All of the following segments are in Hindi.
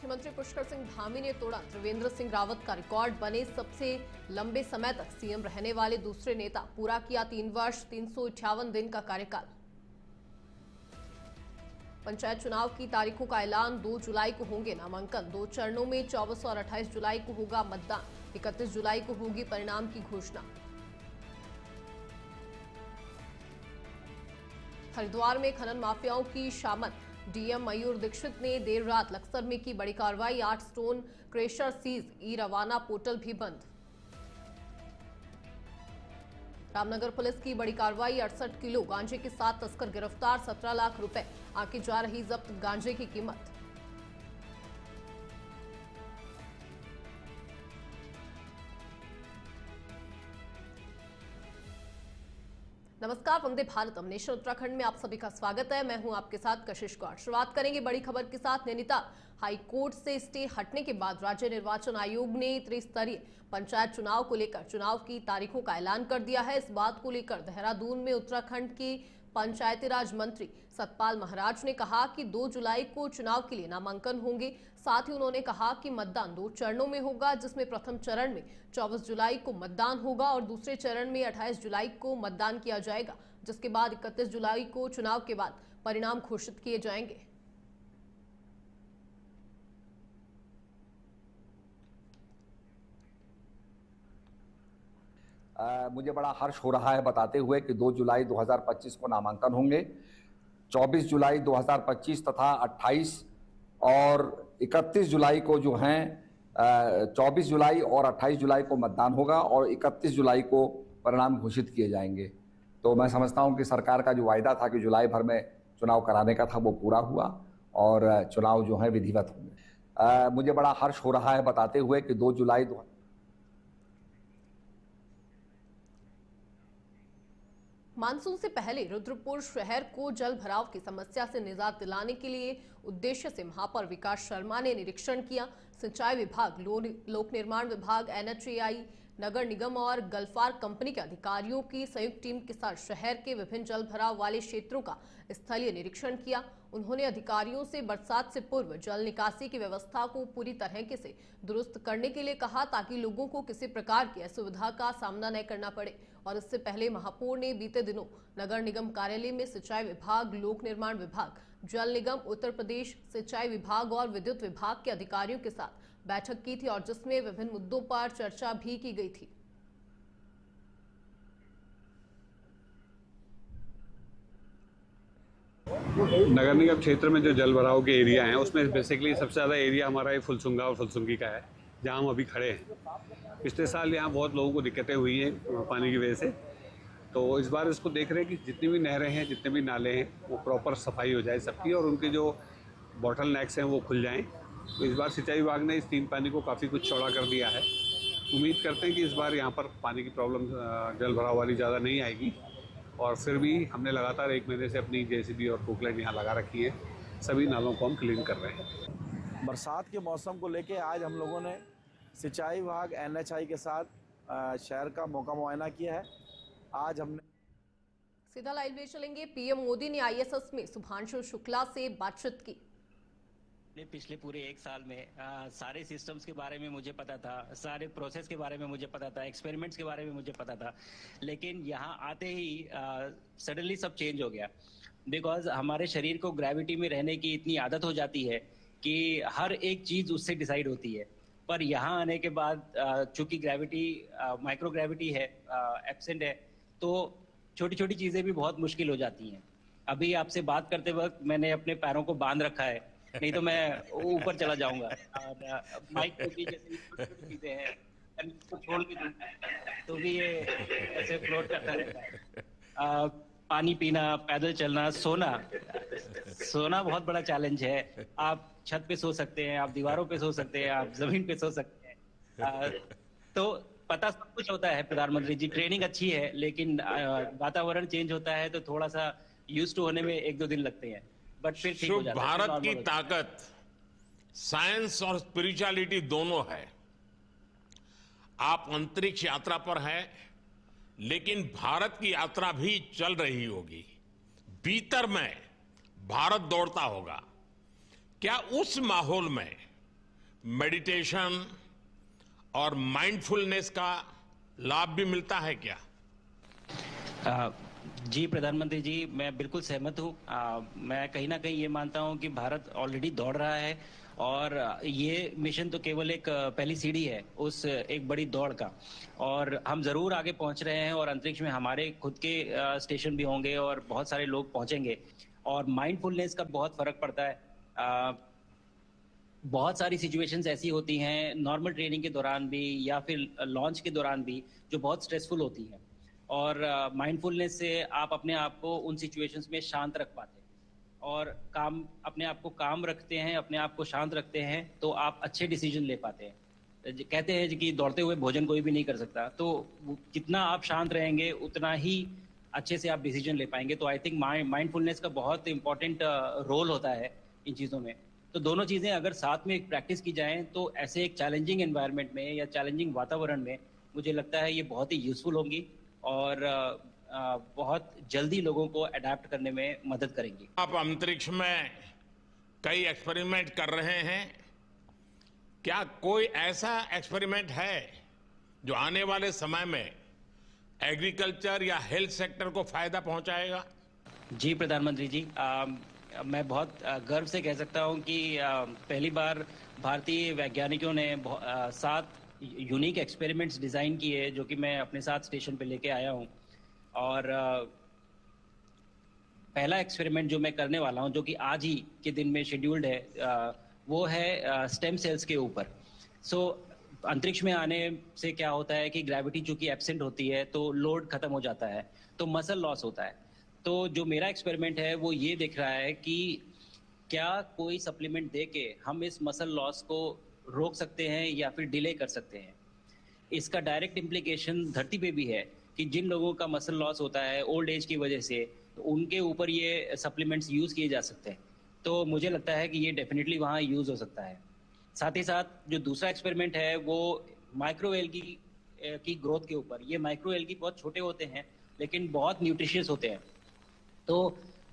मुख्यमंत्री पुष्कर सिंह धामी ने तोड़ा त्रिवेंद्र सिंह रावत का रिकॉर्ड, बने सबसे लंबे समय तक सीएम रहने वाले दूसरे नेता, पूरा किया 3 वर्ष 358 दिन का कार्यकाल। पंचायत चुनाव की तारीखों का ऐलान, 2 जुलाई को होंगे नामांकन, 2 चरणों में 24 और 28 जुलाई को होगा मतदान, 31 जुलाई को होगी परिणाम की घोषणा। हरिद्वार में खनन माफियाओं की शामत, डीएम मयूर दीक्षित ने देर रात लक्सर में की बड़ी कार्रवाई, 8 स्टोन क्रेशर सीज, ई रवाना पोर्टल भी बंद। रामनगर पुलिस की बड़ी कार्रवाई, 68 किलो गांजे के साथ तस्कर गिरफ्तार, 17 लाख रुपए आंकी जा रही जब्त गांजे की कीमत। नमस्कार, वंदे भारतम नेशन उत्तराखंड में आप सभी का स्वागत है। मैं हूं आपके साथ कशिश गौड़। शुरुआत करेंगे बड़ी खबर के साथ। नैनीताल हाईकोर्ट से स्टे हटने के बाद राज्य निर्वाचन आयोग ने त्रिस्तरीय पंचायत चुनाव को लेकर चुनाव की तारीखों का ऐलान कर दिया है। इस बात को लेकर देहरादून में उत्तराखंड के पंचायती राज मंत्री सतपाल महाराज ने कहा कि 2 जुलाई को चुनाव के लिए नामांकन होंगे। साथ ही उन्होंने कहा कि मतदान 2 चरणों में होगा, जिसमें प्रथम चरण में 24 जुलाई को मतदान होगा और दूसरे चरण में 28 जुलाई को मतदान किया जाएगा, जिसके बाद 31 जुलाई को चुनाव के बाद परिणाम घोषित किए जाएंगे। मुझे बड़ा हर्ष हो रहा है बताते हुए कि 2 जुलाई 2025 को नामांकन होंगे, 24 जुलाई 2025 तथा 28 और 31 जुलाई को जो हैं 24 जुलाई और 28 जुलाई को मतदान होगा और 31 जुलाई को परिणाम घोषित किए जाएंगे। तो मैं समझता हूं कि सरकार का जो वायदा था कि जुलाई भर में चुनाव कराने का था, वो पूरा हुआ और चुनाव जो है विधिवत होंगे। मुझे बड़ा हर्ष हो रहा है बताते हुए कि 2 जुलाई मानसून से पहले रुद्रपुर शहर को जल भराव की समस्या से निजात दिलाने के लिए उद्देश्य से महापौर विकास शर्मा ने निरीक्षण किया। सिंचाई विभाग, लोक निर्माण विभाग, एनएचएआई, नगर निगम और गल्फार कंपनी के अधिकारियों की संयुक्त टीम के साथ शहर के विभिन्न जल भराव वाले क्षेत्रों का स्थलीय निरीक्षण किया। उन्होंने अधिकारियों से बरसात से पूर्व जल निकासी की व्यवस्था को पूरी तरह से दुरुस्त करने के लिए कहा, ताकि लोगों को किसी प्रकार की असुविधा का सामना न करना पड़े। और इससे पहले महापौर ने बीते दिनों नगर निगम कार्यालय में सिंचाई विभाग, लोक निर्माण विभाग, जल निगम, उत्तर प्रदेश सिंचाई विभाग और विद्युत विभाग के अधिकारियों के साथ बैठक की थी और जिसमें विभिन्न मुद्दों पर चर्चा भी की गई थी। नगर निगम क्षेत्र में जो जल भराव के एरिया हैं, उसमें बेसिकली सबसे ज़्यादा एरिया हमारा ये फुलसुंगा और फुलसुंगी का है, जहाँ हम अभी खड़े हैं। पिछले साल यहाँ बहुत लोगों को दिक्कतें हुई हैं पानी की वजह से, तो इस बार इसको देख रहे हैं कि जितनी भी नहरें हैं, जितने भी नाले हैं, वो प्रॉपर सफाई हो जाए सबकी और उनके जो बॉटल नेक्स हैं वो खुल जाएँ। तो इस बार सिंचाई विभाग ने इस 3 पानी को काफ़ी कुछ चौड़ा कर दिया है। उम्मीद करते हैं कि इस बार यहाँ पर पानी की प्रॉब्लम जल भराव वाली ज़्यादा नहीं आएगी। और फिर भी हमने लगातार 1 महीने से अपनी जेसीबी और पोकलेट यहाँ लगा रखी है, सभी नालों को हम क्लीन कर रहे हैं। बरसात के मौसम को लेके आज हम लोगों ने सिंचाई विभाग, एनएचआई के साथ शहर का मौका मुआयना किया है। आज हमने सीधा लाइव में चलेंगे। पीएम मोदी ने आईएसएस में शुभांशु शुक्ला से बातचीत की। पिछले पूरे 1 साल में सारे सिस्टम्स के बारे में मुझे पता था, सारे प्रोसेस के बारे में मुझे पता था, एक्सपेरिमेंट्स के बारे में मुझे पता था, लेकिन यहाँ आते ही सडनली सब चेंज हो गया। बिकॉज हमारे शरीर को ग्रेविटी में रहने की इतनी आदत हो जाती है कि हर एक चीज़ उससे डिसाइड होती है। पर यहाँ आने के बाद चूंकि ग्रेविटी माइक्रो ग्रेविटी है, एब्सेंट है, तो छोटी छोटी चीज़ें भी बहुत मुश्किल हो जाती हैं। अभी आपसे बात करते वक्त मैंने अपने पैरों को बांध रखा है, नहीं तो मैं ऊपर चला जाऊंगा। माइक पे भी जैसे चीजें हैं, इसको छोड़ के तो भी ये ऐसे फ्लोट करता रहता है। पानी पीना, पैदल चलना, सोना बहुत बड़ा चैलेंज है। आप छत पे सो सकते हैं, आप दीवारों पे सो सकते हैं, आप जमीन पे सो सकते हैं। तो पता सब कुछ होता है प्रधानमंत्री जी, ट्रेनिंग अच्छी है, लेकिन वातावरण चेंज होता है तो थोड़ा सा यूज टू होने में 1-2 दिन लगते हैं, बट फिर ठीक हो जाता है। भारत की ताकत साइंस और स्पिरिचुअलिटी दोनों है। आप अंतरिक्ष यात्रा पर हैं, लेकिन भारत की यात्रा भी चल रही होगी। भीतर में भारत दौड़ता होगा। क्या उस माहौल में मेडिटेशन और माइंडफुलनेस का लाभ भी मिलता है क्या? जी प्रधानमंत्री जी, मैं बिल्कुल सहमत हूँ। मैं कहीं ना कहीं ये मानता हूँ कि भारत ऑलरेडी दौड़ रहा है और ये मिशन तो केवल एक पहली सीढ़ी है उस एक बड़ी दौड़ का, और हम जरूर आगे पहुंच रहे हैं और अंतरिक्ष में हमारे खुद के स्टेशन भी होंगे और बहुत सारे लोग पहुंचेंगे। और माइंडफुलनेस का बहुत फर्क पड़ता है। बहुत सारी सिचुएशंस ऐसी होती हैं नॉर्मल ट्रेनिंग के दौरान भी या फिर लॉन्च के दौरान भी जो बहुत स्ट्रेसफुल होती हैं, और माइंडफुलनेस से आप अपने आप को उन सिचुएशंस में शांत रख पाते हैं और अपने आप को काम रखते हैं, अपने आप को शांत रखते हैं, तो आप अच्छे डिसीजन ले पाते हैं। कहते हैं कि दौड़ते हुए भोजन कोई भी नहीं कर सकता, तो जितना आप शांत रहेंगे उतना ही अच्छे से आप डिसीजन ले पाएंगे। तो आई थिंक माइंडफुलनेस का बहुत इंपॉर्टेंट रोल होता है इन चीज़ों में। तो दोनों चीज़ें अगर साथ में प्रैक्टिस की जाएं तो ऐसे एक चैलेंजिंग एनवायरनमेंट में या चैलेंजिंग वातावरण में मुझे लगता है ये बहुत ही यूजफुल होंगी और बहुत जल्दी लोगों को अडेप्ट करने में मदद करेंगी। आप अंतरिक्ष में कई एक्सपेरिमेंट कर रहे हैं, क्या कोई ऐसा एक्सपेरिमेंट है जो आने वाले समय में एग्रीकल्चर या हेल्थ सेक्टर को फायदा पहुंचाएगा? जी प्रधानमंत्री जी, मैं बहुत गर्व से कह सकता हूं कि पहली बार भारतीय वैज्ञानिकों ने 7 यूनिक एक्सपेरिमेंट्स डिजाइन किए जो कि मैं अपने साथ स्टेशन पे लेके आया हूं। और पहला एक्सपेरिमेंट जो मैं करने वाला हूं, जो कि आज ही के दिन में शेड्यूल्ड है, वो है स्टेम सेल्स के ऊपर। अंतरिक्ष में आने से क्या होता है कि ग्रेविटी चूंकि एब्सेंट होती है तो लोड खत्म हो जाता है, तो मसल लॉस होता है। तो जो मेरा एक्सपेरिमेंट है वो ये देख रहा है कि क्या कोई सप्लीमेंट दे के हम इस मसल लॉस को रोक सकते हैं या फिर डिले कर सकते हैं। इसका डायरेक्ट इम्प्लीकेशन धरती पे भी है कि जिन लोगों का मसल लॉस होता है ओल्ड एज की वजह से, तो उनके ऊपर ये सप्लीमेंट्स यूज किए जा सकते हैं। तो मुझे लगता है कि ये डेफिनेटली वहाँ यूज हो सकता है। साथ ही साथ जो दूसरा एक्सपेरिमेंट है वो माइक्रोएल्गी की ग्रोथ के ऊपर। ये माइक्रोएल्गी बहुत छोटे होते हैं लेकिन बहुत न्यूट्रिशियस होते हैं। तो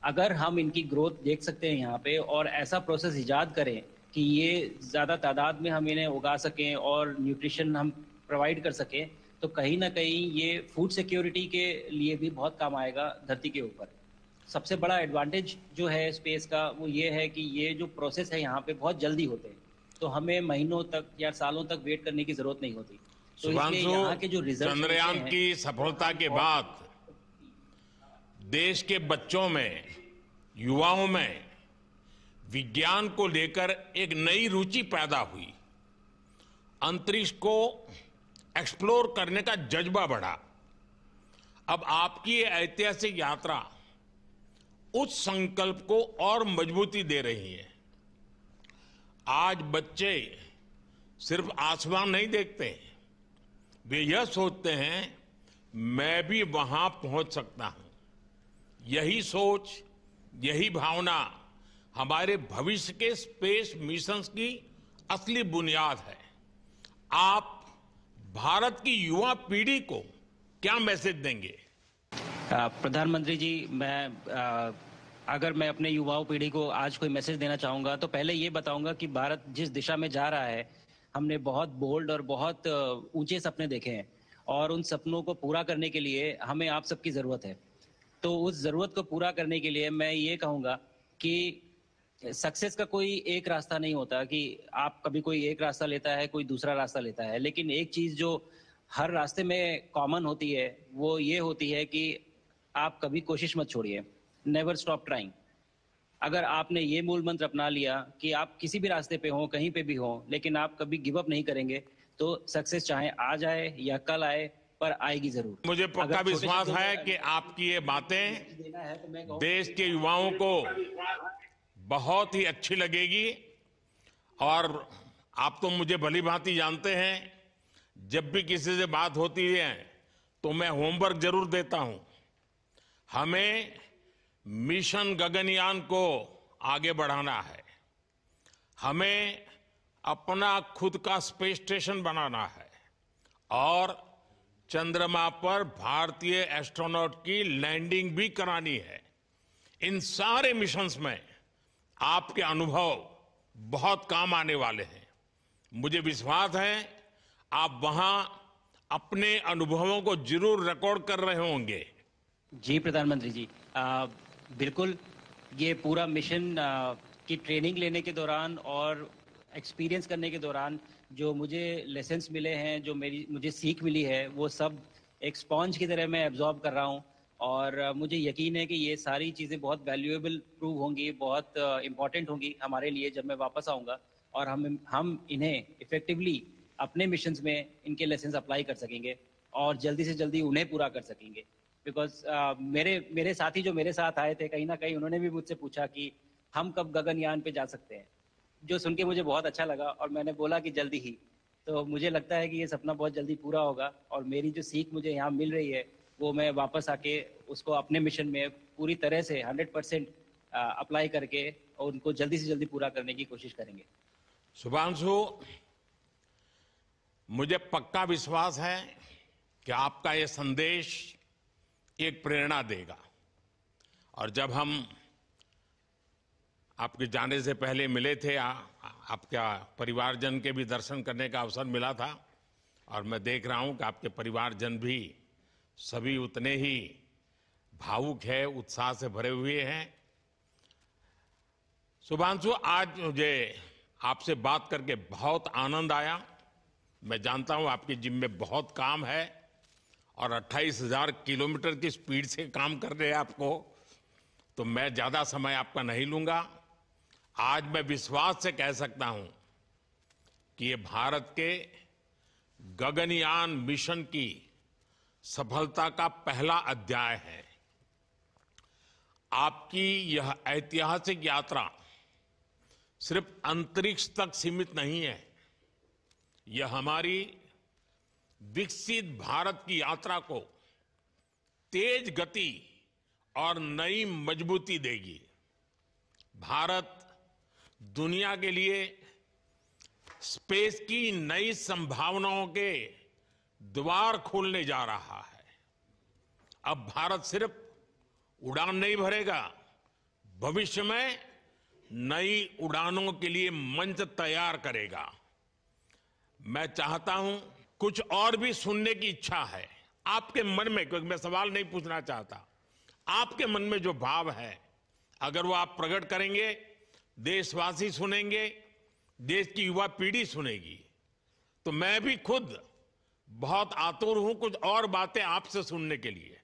अगर हम इनकी ग्रोथ देख सकते हैं यहाँ पे और ऐसा प्रोसेस इजाद करें कि ये ज़्यादा तादाद में हम इन्हें उगा सकें और न्यूट्रिशन हम प्रोवाइड कर सकें, तो कहीं ना कहीं ये फूड सिक्योरिटी के लिए भी बहुत काम आएगा धरती के ऊपर। सबसे बड़ा एडवांटेज जो है स्पेस का वो ये है कि ये जो प्रोसेस है यहाँ पे बहुत जल्दी होते हैं, तो हमें महीनों तक या सालों तक वेट करने की जरूरत नहीं होती। तो इसलिए यहाँ के जो रिजल्ट चंद्रयान की सफलता के बाद देश के बच्चों में, युवाओं में विज्ञान को लेकर एक नई रुचि पैदा हुई। अंतरिक्ष को एक्सप्लोर करने का जज्बा बढ़ा। अब आपकी ये ऐतिहासिक यात्रा उस संकल्प को और मजबूती दे रही है। आज बच्चे सिर्फ आसमान नहीं देखते, वे यह सोचते हैं मैं भी वहां पहुंच सकता हूं। यही सोच, यही भावना हमारे भविष्य के स्पेस मिशंस की असली बुनियाद है। आप भारत की युवा पीढ़ी को क्या मैसेज देंगे? प्रधानमंत्री जी, अगर मैं अपने युवाओं पीढ़ी को आज कोई मैसेज देना चाहूंगा तो पहले ये बताऊंगा कि भारत जिस दिशा में जा रहा है, हमने बहुत बोल्ड और बहुत ऊंचे सपने देखे हैं और उन सपनों को पूरा करने के लिए हमें आप सबकी जरूरत है। तो उस जरूरत को पूरा करने के लिए मैं ये कहूंगा कि सक्सेस का कोई एक रास्ता नहीं होता कि आप कभी कोई एक रास्ता लेता है, कोई दूसरा रास्ता लेता है, लेकिन एक चीज जो हर रास्ते में कॉमन होती है वो ये होती है कि आप कभी कोशिश मत छोड़िए, नेवर स्टॉप ट्राइंग। अगर आपने ये मूल मंत्र अपना लिया कि आप किसी भी रास्ते पे हो, कहीं पे भी हो, लेकिन आप कभी गिव अप नहीं करेंगे, तो सक्सेस चाहे आज आए या कल आए पर आएगी जरूर। मुझे पक्का विश्वास है कि आपकी ये बातें देश के युवाओं को बहुत ही अच्छी लगेगी। और आप तो मुझे भली भांति जानते हैं, जब भी किसी से बात होती है तो मैं होमवर्क जरूर देता हूं। हमें मिशन गगनयान को आगे बढ़ाना है, हमें अपना खुद का स्पेस स्टेशन बनाना है और चंद्रमा पर भारतीय एस्ट्रोनॉट की लैंडिंग भी करानी है। इन सारे मिशंस में आपके अनुभव बहुत काम आने वाले हैं मुझे विश्वास है आप वहां अपने अनुभवों को जरूर रिकॉर्ड कर रहे होंगे। जी प्रधानमंत्री जी, बिल्कुल। ये पूरा मिशन की ट्रेनिंग लेने के दौरान और एक्सपीरियंस करने के दौरान जो मुझे लेसन्स मिले हैं, जो मुझे सीख मिली है, वो सब एक स्पॉन्ज की तरह मैं एब्जॉर्ब कर रहा हूँ। और मुझे यकीन है कि ये सारी चीज़ें बहुत वैल्यूएबल प्रूव होंगी, बहुत इम्पॉर्टेंट होंगी हमारे लिए जब मैं वापस आऊँगा, और हम इन्हें इफ़ेक्टिवली अपने मिशंस में इनके लेसन्स अप्लाई कर सकेंगे और जल्दी से जल्दी उन्हें पूरा कर सकेंगे। बिकॉज मेरे साथी जो मेरे साथ आए थे, कहीं ना कहीं उन्होंने भी मुझसे पूछा कि हम कब गगनयान पे जा सकते हैं, जो सुन के मुझे बहुत अच्छा लगा और मैंने बोला कि जल्दी ही। तो मुझे लगता है कि ये सपना बहुत जल्दी पूरा होगा और मेरी जो सीख मुझे यहाँ मिल रही है वो मैं वापस आके उसको अपने मिशन में पूरी तरह से 100% अप्लाई करके और उनको जल्दी से जल्दी पूरा करने की कोशिश करेंगे। शुभांशु, मुझे पक्का विश्वास है कि आपका ये संदेश एक प्रेरणा देगा। और जब हम आपके जाने से पहले मिले थे, आपका परिवारजन के भी दर्शन करने का अवसर मिला था और मैं देख रहा हूं कि आपके परिवारजन भी सभी उतने ही भावुक है, उत्साह से भरे हुए हैं। शुभांशु, आज मुझे आपसे बात करके बहुत आनंद आया। मैं जानता हूं आपकी जिम में बहुत काम है और 28,000 किलोमीटर की स्पीड से काम कर रहे हैं आपको, तो मैं ज्यादा समय आपका नहीं लूंगा। आज मैं विश्वास से कह सकता हूं कि ये भारत के गगनयान मिशन की सफलता का पहला अध्याय है। आपकी यह ऐतिहासिक यात्रा सिर्फ अंतरिक्ष तक सीमित नहीं है, यह हमारी विकसित भारत की यात्रा को तेज गति और नई मजबूती देगी। भारत दुनिया के लिए स्पेस की नई संभावनाओं के द्वार खोलने जा रहा है। अब भारत सिर्फ उड़ान नहीं भरेगा, भविष्य में नई उड़ानों के लिए मंच तैयार करेगा। मैं चाहता हूं, कुछ और भी सुनने की इच्छा है आपके मन में, क्योंकि मैं सवाल नहीं पूछना चाहता, आपके मन में जो भाव है अगर वो आप प्रकट करेंगे, देशवासी सुनेंगे, देश की युवा पीढ़ी सुनेगी। तो मैं भी खुद बहुत आतुर हूं कुछ और बातें आपसे सुनने के लिए।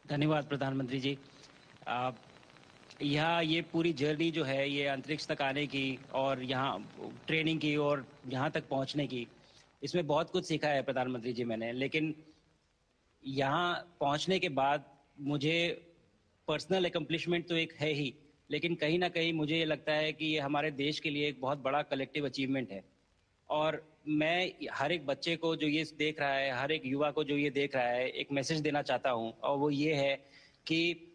धन्यवाद प्रधानमंत्री जी। यहाँ ये पूरी जर्नी जो है, ये अंतरिक्ष तक आने की और यहाँ ट्रेनिंग की और यहाँ तक पहुँचने की, इसमें बहुत कुछ सीखा है प्रधानमंत्री जी मैंने। लेकिन यहाँ पहुँचने के बाद मुझे पर्सनल एकम्प्लिशमेंट तो एक है ही, लेकिन कहीं ना कहीं मुझे ये लगता है कि ये हमारे देश के लिए एक बहुत बड़ा कलेक्टिव अचीवमेंट है। और मैं हर एक बच्चे को जो ये देख रहा है, हर एक युवा को जो ये देख रहा है, एक मैसेज देना चाहता हूँ, और वो ये है कि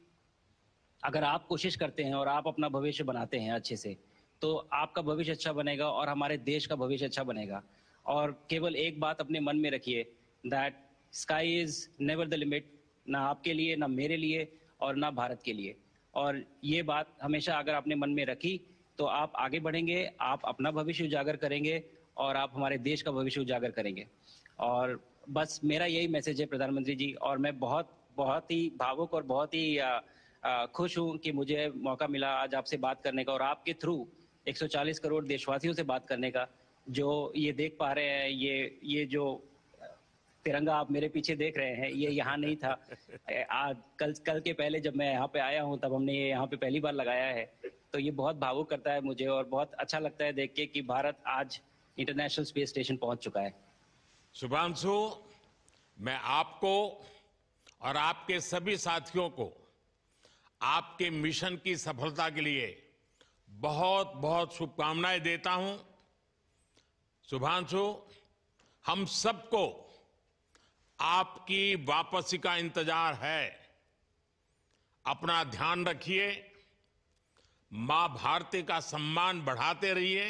अगर आप कोशिश करते हैं और आप अपना भविष्य बनाते हैं अच्छे से, तो आपका भविष्य अच्छा बनेगा और हमारे देश का भविष्य अच्छा बनेगा। और केवल एक बात अपने मन में रखिए, that sky is never the limit, ना आपके लिए, ना मेरे लिए और ना भारत के लिए। और ये बात हमेशा अगर आपने मन में रखी तो आप आगे बढ़ेंगे, आप अपना भविष्य उजागर करेंगे और आप हमारे देश का भविष्य उजागर करेंगे। और बस मेरा यही मैसेज है प्रधानमंत्री जी। और मैं बहुत ही भावुक और बहुत ही खुश हूं कि मुझे मौका मिला आज आपसे बात करने का और आपके थ्रू 140 करोड़ देशवासियों से बात करने का। जो ये देख पा रहे हैं, ये जो तिरंगा आप मेरे पीछे देख रहे हैं, ये यहाँ नहीं था। आज कल के पहले जब मैं यहाँ पे आया हूँ तब हमने ये यहाँ पे पहली बार लगाया है। तो ये बहुत भावुक करता है मुझे और बहुत अच्छा लगता है देख के कि भारत आज इंटरनेशनल स्पेस स्टेशन पहुंच चुका है। शुभांशु, मैं आपको और आपके सभी साथियों को आपके मिशन की सफलता के लिए बहुत बहुत शुभकामनाएं देता हूं। शुभांशु, हम सबको आपकी वापसी का इंतजार है। अपना ध्यान रखिए, मां भारती का सम्मान बढ़ाते रहिए।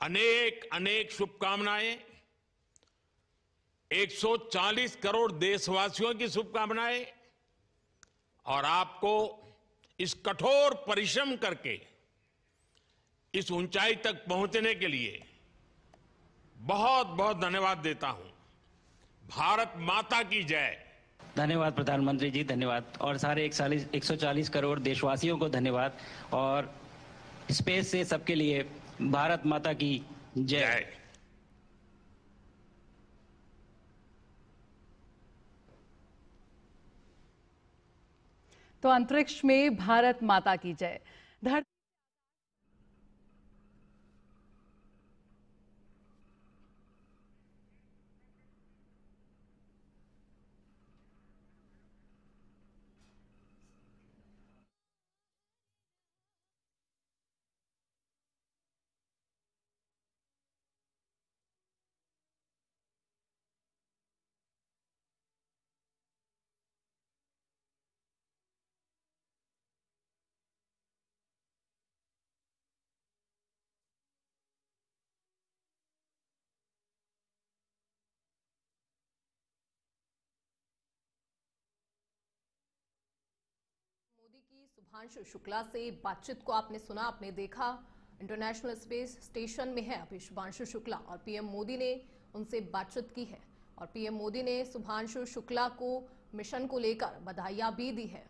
अनेक अनेक शुभकामनाएं, 140 करोड़ देशवासियों की शुभकामनाएं, और आपको इस कठोर परिश्रम करके इस ऊंचाई तक पहुंचने के लिए बहुत बहुत धन्यवाद देता हूं। भारत माता की जय। धन्यवाद प्रधानमंत्री जी, धन्यवाद। और सारे 140 करोड़ देशवासियों को धन्यवाद। और स्पेस से सबके लिए भारत माता की जय। तो अंतरिक्ष में भारत माता की जय। धरती मोदी की शुभांशु शुक्ला से बातचीत को आपने सुना, आपने देखा। इंटरनेशनल स्पेस स्टेशन में है अभी शुभांशु शुक्ला और पीएम मोदी ने उनसे बातचीत की है और पीएम मोदी ने शुभांशु शुक्ला को मिशन को लेकर बधाइयां भी दी है।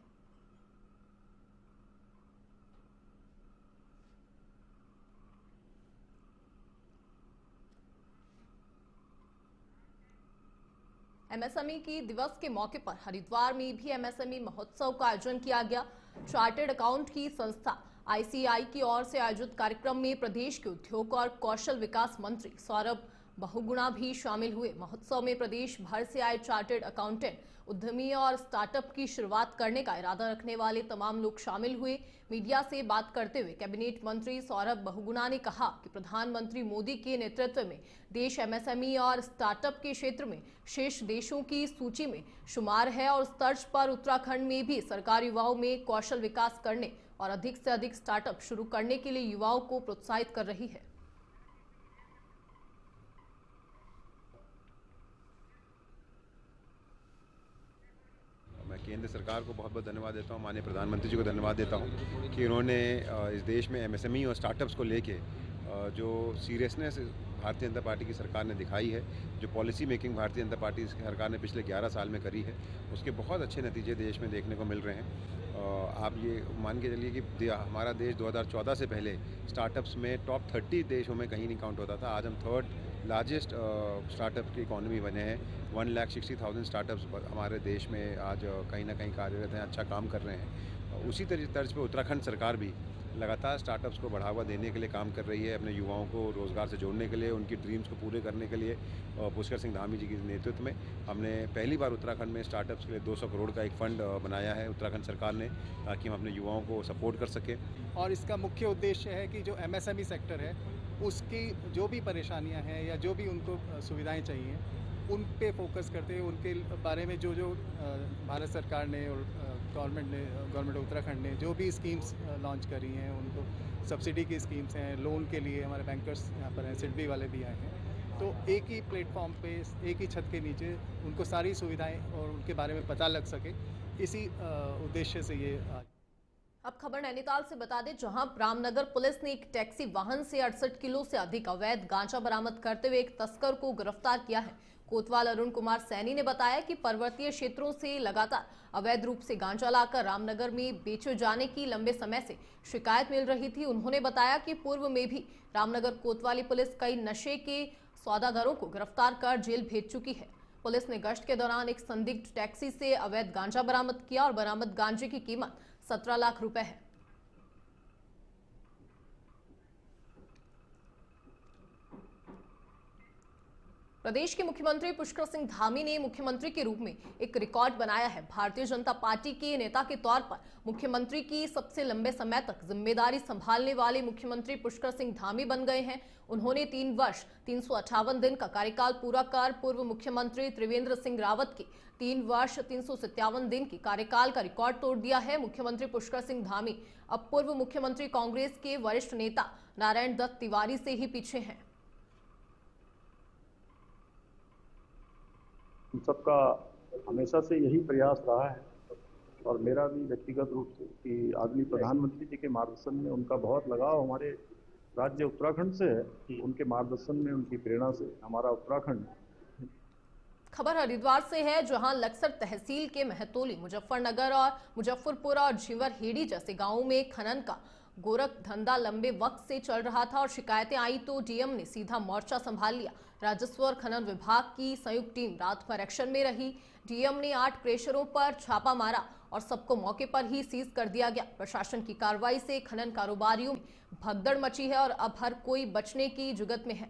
एमएसएमई की दिवस के मौके पर हरिद्वार में भी एमएसएमई महोत्सव का आयोजन किया गया। चार्टर्ड अकाउंट की संस्था आईसीआई की ओर से आयोजित कार्यक्रम में प्रदेश के उद्योग और कौशल विकास मंत्री सौरभ बहुगुणा भी शामिल हुए। महोत्सव में प्रदेश भर से आए चार्टर्ड अकाउंटेंट, उद्यमी और स्टार्टअप की शुरुआत करने का इरादा रखने वाले तमाम लोग शामिल हुए। मीडिया से बात करते हुए कैबिनेट मंत्री सौरभ बहुगुणा ने कहा कि प्रधानमंत्री मोदी के नेतृत्व में देश एमएसएमई और स्टार्टअप के क्षेत्र में शीर्ष देशों की सूची में शुमार है और उस तर्ज पर उत्तराखंड में भी सरकार युवाओं में कौशल विकास करने और अधिक से अधिक स्टार्टअप शुरू करने के लिए युवाओं को प्रोत्साहित कर रही है। मैं केंद्र सरकार को बहुत बहुत धन्यवाद देता हूँ, माननीय प्रधानमंत्री जी को धन्यवाद देता हूँ कि उन्होंने इस देश में एमएसएमई और स्टार्टअप्स को लेके जो सीरियसनेस भारतीय जनता पार्टी की सरकार ने दिखाई है, जो policy making Bharatiya Janata party की सरकार ने पिछले 11 साल में करी है, उसके बहुत अच्छे नतीजे देश में देखने को मिल रहे हैं। आप ये मान के चलिए कि हमारा देश 2014 से पहले स्टार्टअप्स में टॉप 30 देशों में कहीं नहीं काउंट होता था। आज हम थर्ड लार्जेस्ट स्टार्टअप की इकॉनमी बने हैं। 1,60,000 स्टार्टअप्स हमारे देश में आज कहीं ना कहीं कार्यरत हैं, अच्छा काम कर रहे हैं। उसी तर्ज पे उत्तराखंड सरकार भी लगातार स्टार्टअप्स को बढ़ावा देने के लिए काम कर रही है, अपने युवाओं को रोज़गार से जोड़ने के लिए, उनकी ड्रीम्स को पूरे करने के लिए। पुष्कर सिंह धामी जी के नेतृत्व में हमने पहली बार उत्तराखंड में स्टार्टअप्स के लिए 200 करोड़ का एक फ़ंड बनाया है उत्तराखंड सरकार ने, ताकि हम अपने युवाओं को सपोर्ट कर सकें। और इसका मुख्य उद्देश्य है कि जो एमएसएमई सेक्टर है उसकी जो भी परेशानियां हैं या जो भी उनको सुविधाएं चाहिए उन पे फोकस करते हुए उनके बारे में जो भारत सरकार ने और गवर्नमेंट उत्तराखंड ने जो भी स्कीम्स लॉन्च करी हैं, उनको सब्सिडी की स्कीम्स हैं, लोन के लिए हमारे बैंकर्स यहाँ पर हैं, सिडबी वाले भी आए हैं। तो एक ही प्लेटफॉर्म पे, एक ही छत के नीचे उनको सारी सुविधाएं और उनके बारे में पता लग सके, इसी उद्देश्य से ये। अब खबर नैनीताल से बता दें, जहां रामनगर पुलिस ने एक टैक्सी वाहन से 68 किलो से अधिक अवैध गांजा बरामद करते हुए एक तस्कर को गिरफ्तार किया है। कोतवाल अरुण कुमार सैनी ने बताया कि पर्वतीय क्षेत्रों से लगातार अवैध रूप से गांजा लाकर रामनगर में बेचे जाने की लंबे समय से शिकायत मिल रही थी। उन्होंने बताया कि पूर्व में भी रामनगर कोतवाली पुलिस कई नशे के सौदागरों को गिरफ्तार कर जेल भेज चुकी है। पुलिस ने गश्त के दौरान एक संदिग्ध टैक्सी से अवैध गांजा बरामद किया और बरामद गांजे की कीमत 17 लाख रुपए है। प्रदेश के मुख्यमंत्री पुष्कर सिंह धामी ने मुख्यमंत्री के रूप में एक रिकॉर्ड बनाया है। भारतीय जनता पार्टी के नेता के तौर पर मुख्यमंत्री की सबसे लंबे समय तक जिम्मेदारी संभालने वाले मुख्यमंत्री पुष्कर सिंह धामी बन गए हैं। उन्होंने 3 वर्ष 358 दिन का कार्यकाल पूरा कर पूर्व मुख्यमंत्री त्रिवेंद्र सिंह रावत के 3 वर्ष 357 दिन की कार्यकाल का रिकॉर्ड तोड़ दिया है। मुख्यमंत्री पुष्कर सिंह धामी अब पूर्व मुख्यमंत्री कांग्रेस के वरिष्ठ नेता नारायण दत्त तिवारी से ही पीछे हैं। हम सबका हमेशा से यही प्रयास रहा है और मेरा भी व्यक्तिगत रूप से कि आदरणीय प्रधानमंत्री जी के मार्गदर्शन में उनका बहुत लगाव हमारे राज्य उत्तराखंड से है। उनके मार्गदर्शन में, उनकी प्रेरणा से हमारा उत्तराखंड। खबर हरिद्वार से है, जहां लक्सर तहसील के महतोली, मुजफ्फरनगर और मुजफ्फरपुर और झींवर हेड़ी जैसे गांवों में खनन का गोरख धंधा लंबे वक्त से चल रहा था और शिकायतें आई तो डीएम ने सीधा मोर्चा संभाल लिया। राजस्व और खनन विभाग की संयुक्त टीम रात भर एक्शन में रही। डीएम ने 8 क्रेशरों पर छापा मारा और सबको मौके पर ही सीज कर दिया गया। प्रशासन की कार्रवाई से खनन कारोबारियों में भगदड़ मची है और अब हर कोई बचने की जुगत में है।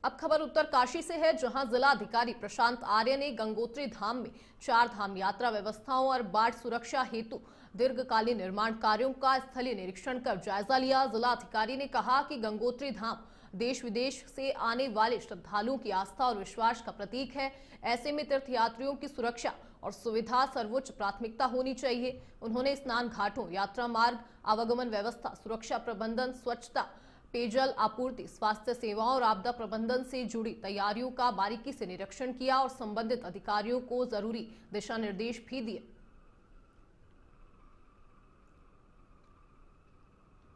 अब खबर उत्तरकाशी से है, जहां जिला अधिकारी प्रशांत आर्य ने गंगोत्री धाम में 4 धाम यात्रा व्यवस्थाओं और बाढ़ सुरक्षा हेतु दीर्घकालीन निर्माण कार्यों का स्थलीय निरीक्षण कर जायजा लिया। जिला अधिकारी ने कहा कि गंगोत्री धाम देश विदेश से आने वाले श्रद्धालुओं की आस्था और विश्वास का प्रतीक है। ऐसे में तीर्थयात्रियों की सुरक्षा और सुविधा सर्वोच्च प्राथमिकता होनी चाहिए। उन्होंने स्नान घाटों, यात्रा मार्ग, आवागमन व्यवस्था, सुरक्षा प्रबंधन, स्वच्छता, पेयजल आपूर्ति, स्वास्थ्य सेवाओं और आपदा प्रबंधन से जुड़ी तैयारियों का बारीकी से निरीक्षण किया और संबंधित अधिकारियों को जरूरी दिशा निर्देश भी दिए।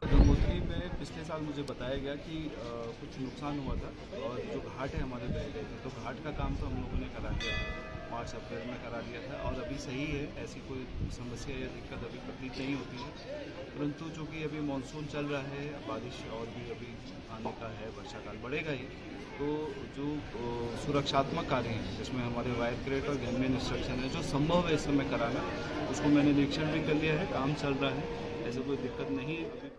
गंगोत्री में पिछले साल मुझे बताया गया कि कुछ नुकसान हुआ था और जो घाट है हमारे बह गए थे, तो घाट का काम तो हम लोगों ने करा दिया था, मार्च अप्रैल में करा दिया था और अभी सही है, ऐसी कोई समस्या या दिक्कत अभी प्रतीत नहीं होती है। परंतु चूँकि अभी मानसून चल रहा है, बारिश और भी अभी आने का है, वर्षा काल बढ़ेगा ही, तो जो सुरक्षात्मक कार्य हैं जिसमें हमारे वायर क्रेट और गैंगमैन इंस्ट्रक्शन है, जो संभव है इस समय कराना, उसको मैंने निरीक्षण भी कर लिया है, काम चल रहा है, ऐसे कोई दिक्कत नहीं है।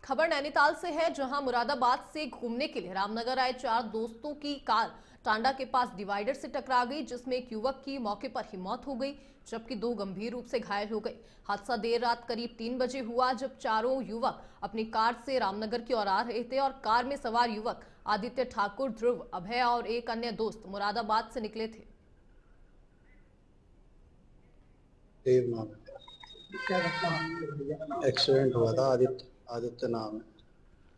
खबर नैनीताल से है, जहां मुरादाबाद से घूमने के लिए रामनगर आए 4 दोस्तों की कार टांडा के पास डिवाइडर से टकरा गई, जिसमें एक युवक की मौके पर ही मौत हो गई जबकि 2 गंभीर रूप से घायल हो गए। हादसा देर रात करीब 3 बजे हुआ, जब चारों युवक अपनी कार से रामनगर की ओर आ रहे थे और कार में सवार युवक आदित्य ठाकुर, ध्रुव, अभय और एक अन्य दोस्त मुरादाबाद से निकले थे। एक्सीडेंट हुआ था, आदित्य नाम है,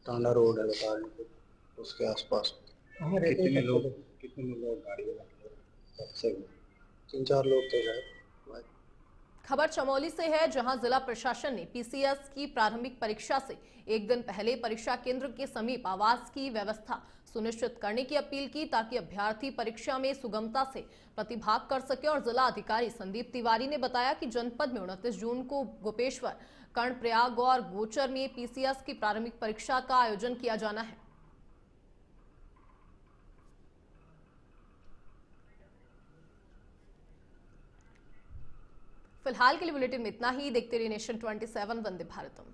टांडा रोड है, बता रहे उसके आसपास। कितने लोग गाड़ी में? 3-4 लोग थे शायद। खबर चमोली से है, जहां जिला प्रशासन ने पीसीएस की प्रारंभिक परीक्षा से एक दिन पहले परीक्षा केंद्र के समीप आवास की व्यवस्था सुनिश्चित करने की अपील की, ताकि अभ्यर्थी परीक्षा में सुगमता से प्रतिभाग कर सके। और जिला अधिकारी संदीप तिवारी ने बताया कि जनपद में 29 जून को गोपेश्वर, कर्णप्रयाग और गोचर में पीसीएस की प्रारंभिक परीक्षा का आयोजन किया जाना है। फिलहाल के लिए बुलेटिन में इतना ही। देखते रहिए नेशन 27 वंदे भारतम।